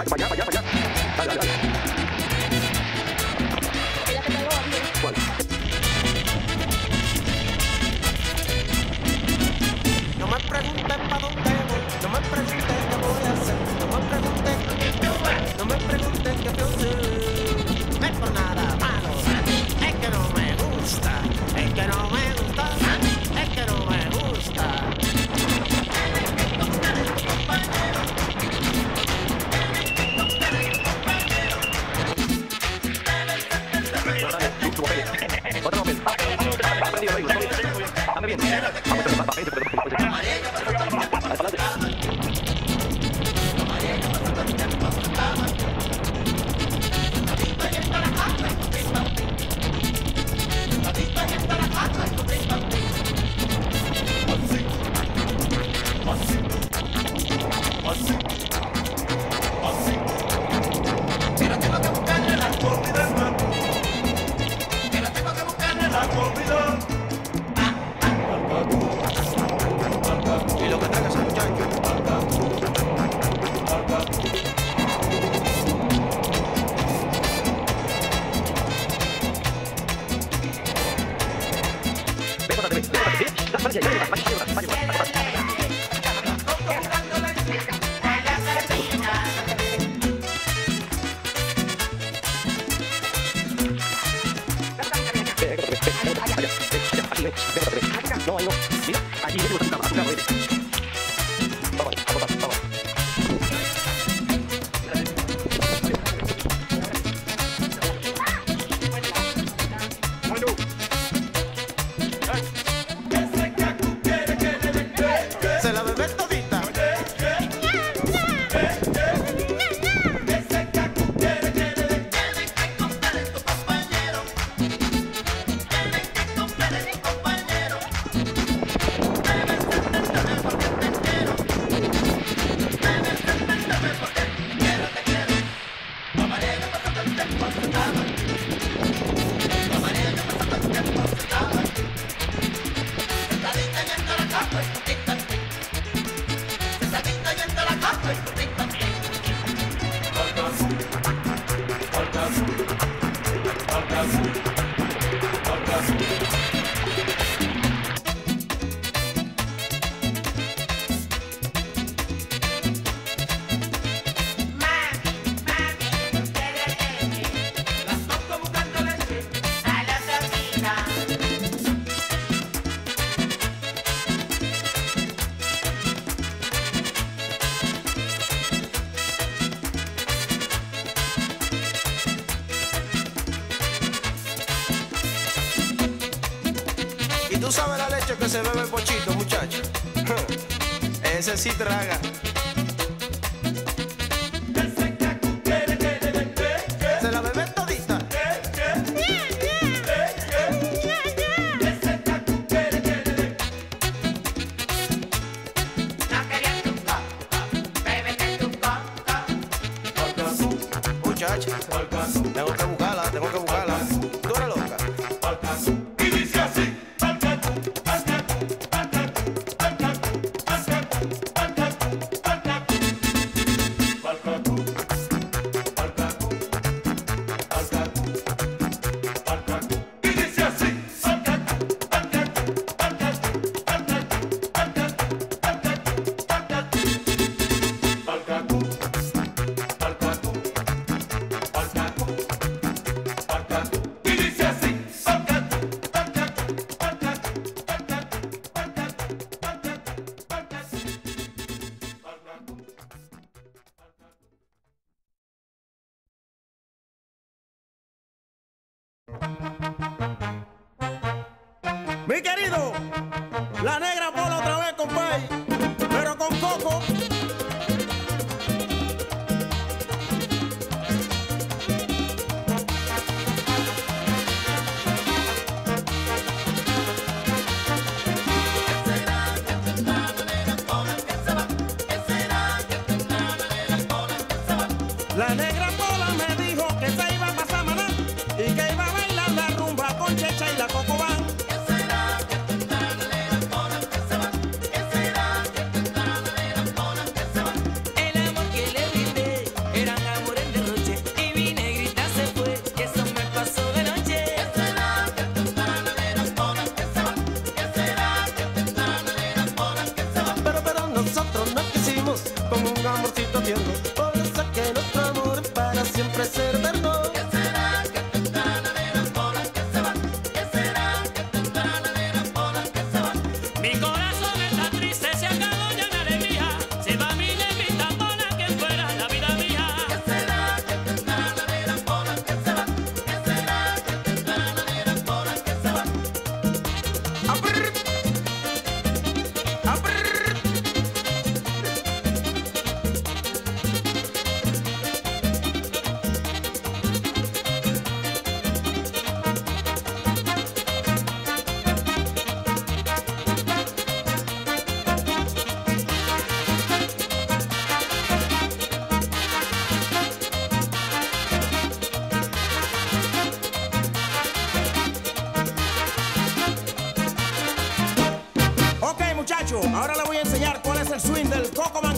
Para allá, para allá, para allá. Dale, dale, dale. Ella te pegó, amigo. ¿Cuál? No me preguntes pa' dónde voy, no me preguntes qué voy a hacer, no me preguntes no me preguntes qué voy a hacer. No es por nada malo, es que no me gusta, es que no me gusta, es que no me gusta. Otro papel. Aprendido, lo digo, ande bien. Vamos, papel. Adelante. Y lo que traiga ese muchacho. No, ahí no. Mira, aquí vete a tu carro, vete. Vamos, vamos, vamos. Se la bebé todita. Y tú sabes la leche que se bebe el pochito, muchacho. Ese sí traga. Se la bebe todita. Muchacha, tengo que buscarla, tengo que buscarla. Tú eres loca. Y dice así. Mi querido, la negra Pola otra vez, compadre, pero con coco. La negra Pola me dijo que se iba a pasar maná y que iba a bailar la rumba con Checha y la Cocobán. El amor que le brindé era swing del Coco Man